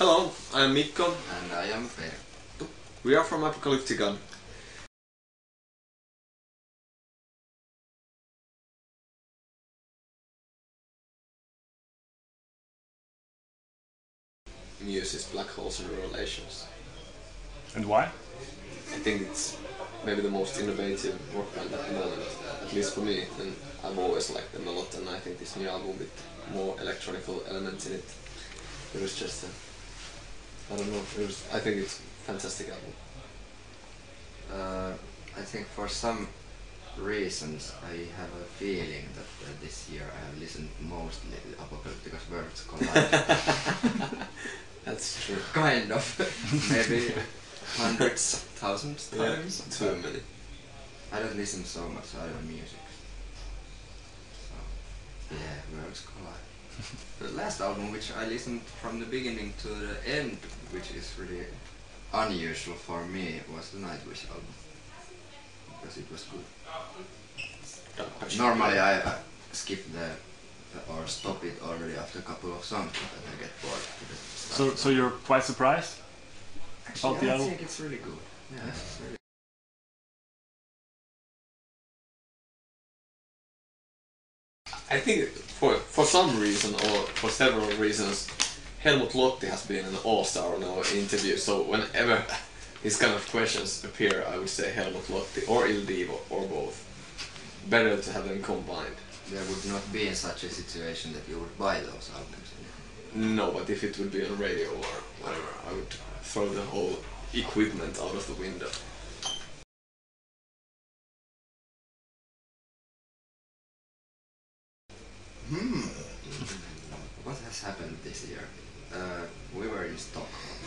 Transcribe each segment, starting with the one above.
Hello, I am Mikko. And I am Perttu. We are from Apocalyptica. Muses, black holes and relations. And why? I think it's maybe the most innovative rock band at the moment, at least for me, and I've always liked them a lot, and I think this new album with more electronical elements in it, it was just I don't know, I think it's a fantastic album. I think for some reasons I have a feeling that this year I have listened mostly to Apocalyptica's Words Collide. That's true. Kind of. Maybe hundreds, thousands times. Yeah, too many. I don't listen so much other music. So, yeah, Words Collide. The last album which I listened from the beginning to the end, which is really unusual for me, was the Nightwish album. Because it was good. Normally I skip or stop it already after a couple of songs, but I get bored. So you're quite surprised? Actually, about the I album? think it's really good. Yeah, it's really I think for some reason, or for several reasons, Helmut Lotti has been an all-star in our interview, so whenever these kind of questions appear, I would say Helmut Lotti or Il Divo or both. Better to have them combined. There would not be in such a situation that you would buy those albums. No, but if it would be on radio or whatever, I would throw the whole equipment out of the window. What has happened this year? We were in Stockholm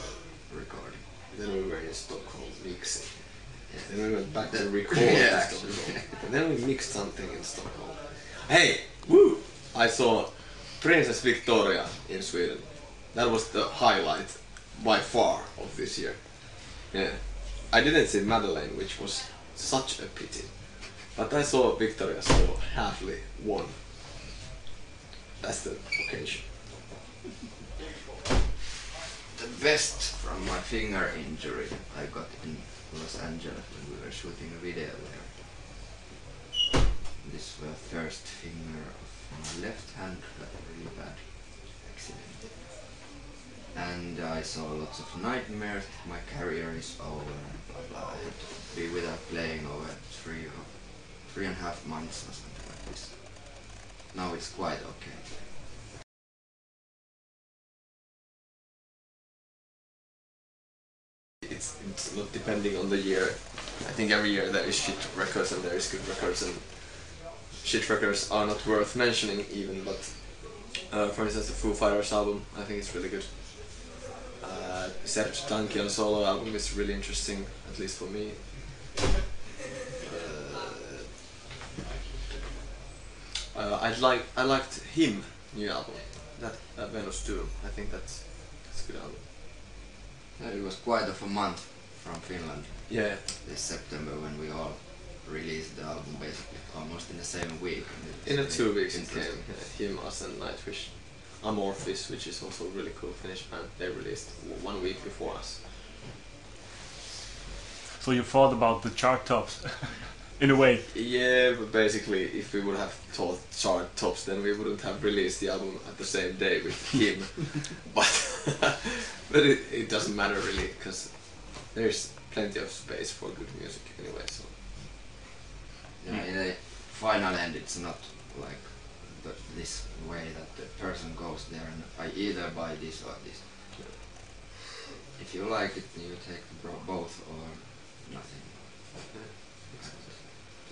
recording. Then we were in Stockholm mixing. Yeah. Then we went back to record Yeah, in Stockholm. And then we mixed something in Stockholm. Hey! Woo! I saw Princess Victoria in Sweden. That was the highlight by far of this year. Yeah. I didn't see Madeleine, which was such a pity. But I saw Victoria, so halfly won. That's the occasion. The best from my finger injury I got in Los Angeles when we were shooting a video there. This was the first finger of my left hand got a really bad accident. And I saw lots of nightmares, my career is over, blah blah. I had to be without playing over 3.5 months or something like this. Now it's quite okay. It's not depending on the year. I think every year there is shit records and there is good records, and shit records are not worth mentioning even, but for instance the Foo Fighters album, I think it's really good. Serge Tankian solo album is really interesting, at least for me. I liked him new album, that Venus 2. I think that's a good album. Yeah, it was quite of a month from Finland. Yeah. This September when we all released the album basically almost in the same week. In 2 weeks it came. Him, us and Nightwish. Amorphis, which is also a really cool Finnish band, they released 1 week before us. So you thought about the chart tops, in a way. Yeah, but basically if we would have thought chart tops, then we wouldn't have released the album at the same day with him. but it doesn't matter really, because there's plenty of space for good music anyway. So yeah, in the final end it's not like this way that the person goes there and I either buy this or this. yeah. If you like it, you take both or nothing.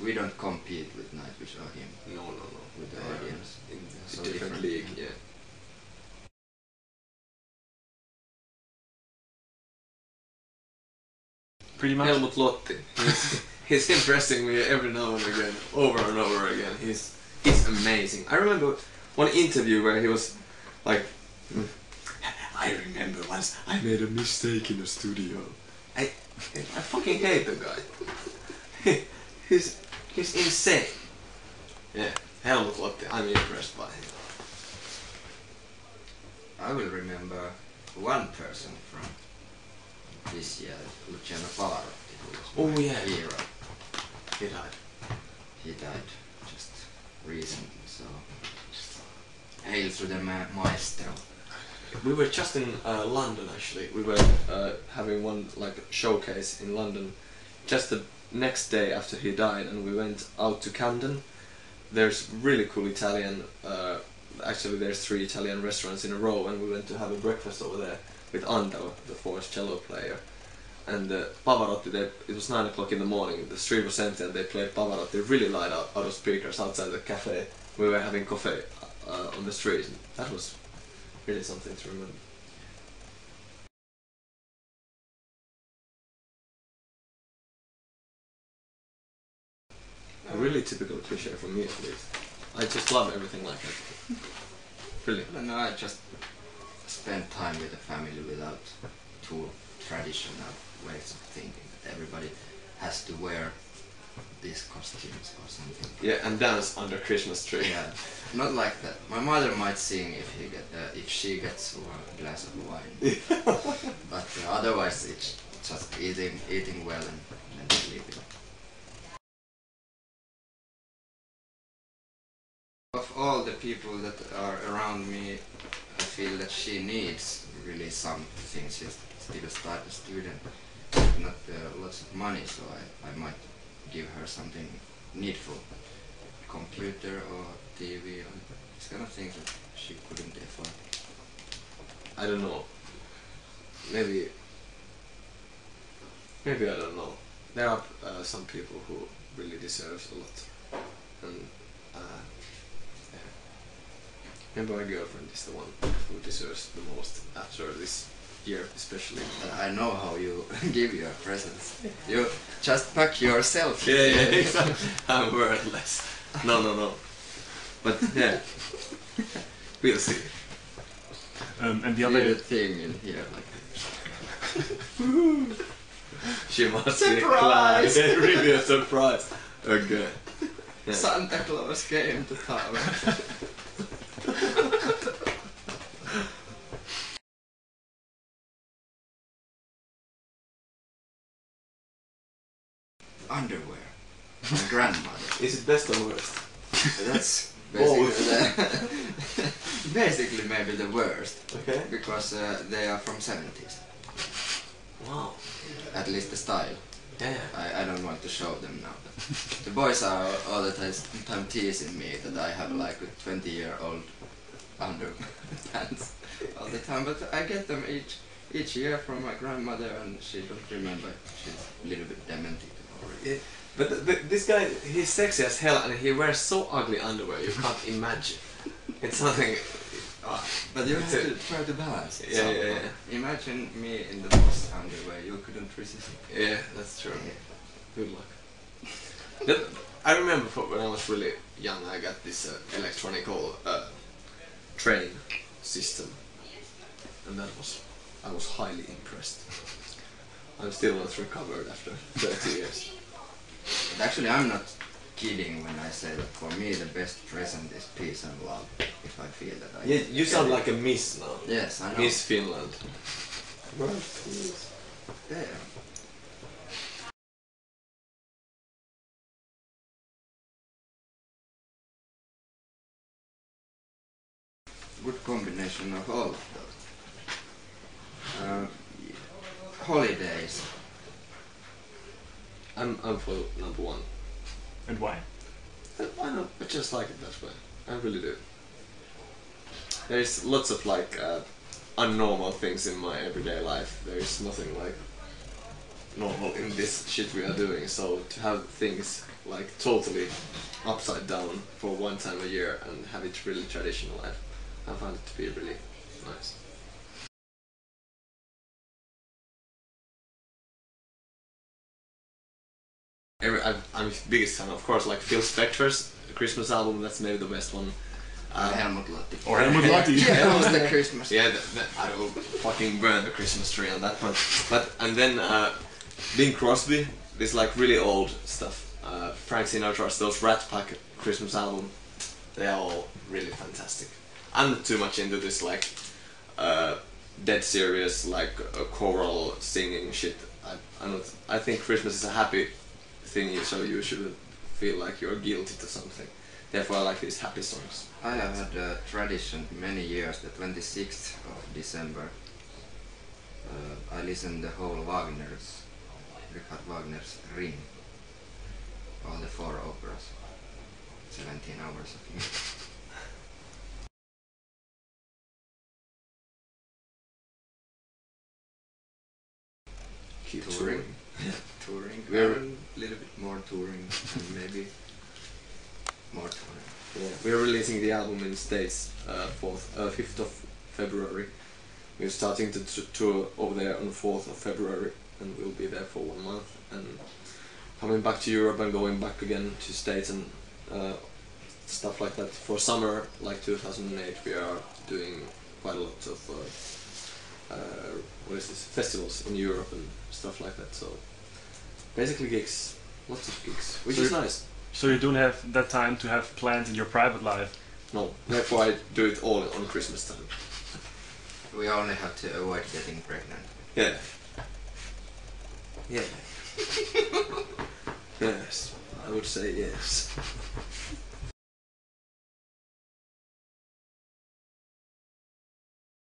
We don't compete with Nightwish or him. No. With the audience. In So a different different. league, yeah. Pretty much. Helmut Lotti. He's impressing me every now and again, over and over again. He's amazing. I remember one interview where he was like, I remember once I made a mistake in the studio. I fucking hate the guy. He's insane. Yeah, Helmut Lotti, I'm impressed by him. I will remember one person from this year, Luciano Pavarotti, who was Oh, my yeah. hero. He died. He died just recently, so hail to the maestro. We were just in London actually. We were having one like showcase in London just the next day after he died, and we went out to Camden. There's really cool Italian. Actually, there's 3 Italian restaurants in a row, and we went to have a breakfast over there with Ando, the Force cello player. And Pavarotti, it was 9 o'clock in the morning, the street was empty and they played Pavarotti really loud out of speakers outside the cafe. We were having coffee on the street. That was really something to remember. A really typical cliche for me at least. I just love everything like that. Really. I don't know, I just spend time with the family without too traditional ways of thinking that everybody has to wear these costumes or something. Yeah, and dance under Christmas tree. Yeah, not like that. My mother might sing if she gets a glass of wine, but otherwise it's just eating well and sleeping. Of all the people that are around me, I feel that she needs really something. She's still a student, not lots of money, so I might give her something needful. Computer or TV or these kind of things that she couldn't afford. I don't know. Maybe I don't know. There are some people who really deserve a lot. And yeah. Maybe my girlfriend is the one who deserves the most after this year especially. I know how you give your presents. You just pack yourself. Yeah, exactly. I'm worthless. No. But yeah, we'll see. And the Other other thing in here, like She must surprise! be glad. Really a surprise. Okay. Yeah. Santa Claus came to town. Underwear. My grandmother. Is it best or worst? That's Both. basically maybe the worst. Okay. Because they are from 70s. Wow. At least the style. Yeah. I don't want to show them now. But the boys are all the time teasing me that I have like a 20-year-old underpants all the time. But I get them each year from my grandmother, and she don't remember. She's a little bit demented already. Yeah. But this guy, he's sexy as hell, and he wears so ugly underwear you can't imagine. It's something. But you have to try to balance it. Yeah. Imagine me in the boss underwear, you couldn't resist it. Yeah, that's true. Good luck. I remember when I was really young, I got this electronical train system, and I was highly impressed. I'm still not recovered after 30 years. But actually I'm not kidding when I say that for me the best present is peace and love. If I feel that I... Yeah, you sound like a miss now. Yes, I know. Miss Finland. Yeah. Good combination of all of those. Holidays. I'm for number 1. and why? Why not? I just like it that way. I really do. There's lots of like unnormal things in my everyday life. There's nothing like normal in this shit we are doing. So to have things like totally upside down for one time a year and have it really traditional, I find it to be really nice. I'm the biggest fan, of course, like Phil Spector's Christmas album. That's maybe the best one. Helmut Lotti. Or Helmut Lotti. Yeah, that was the Christmas. Yeah, I will fucking burn the Christmas tree on that one. And then Bing Crosby, this like really old stuff. Frank Sinatra's those Rat Pack Christmas album. They are all really fantastic. I'm not too much into this like dead serious like choral singing shit. I'm not. I think Christmas is a happy thing, so you shouldn't feel like you're guilty to something. Therefore, I like these happy songs. I have had a tradition many years, the 26th of December. I listen the whole Richard Wagner's Ring, all the 4 operas, 17 hours of music. Keep Touring. touring. Touring, We're- and a little bit more touring, and maybe more touring. Yeah, we're releasing the album in the States 5th of February. We're starting to tour over there on the 4th of February, and we'll be there for 1 month. And coming back to Europe and going back again to States and stuff like that. For summer, like 2008, we are doing quite a lot of festivals in Europe and stuff like that. So basically gigs, lots of gigs, which So is you- nice. So you don't have that time to have plans in your private life. No, therefore I do it all on Christmas time. We only have to avoid getting pregnant. Yeah. Yeah. Yes, I would say yes.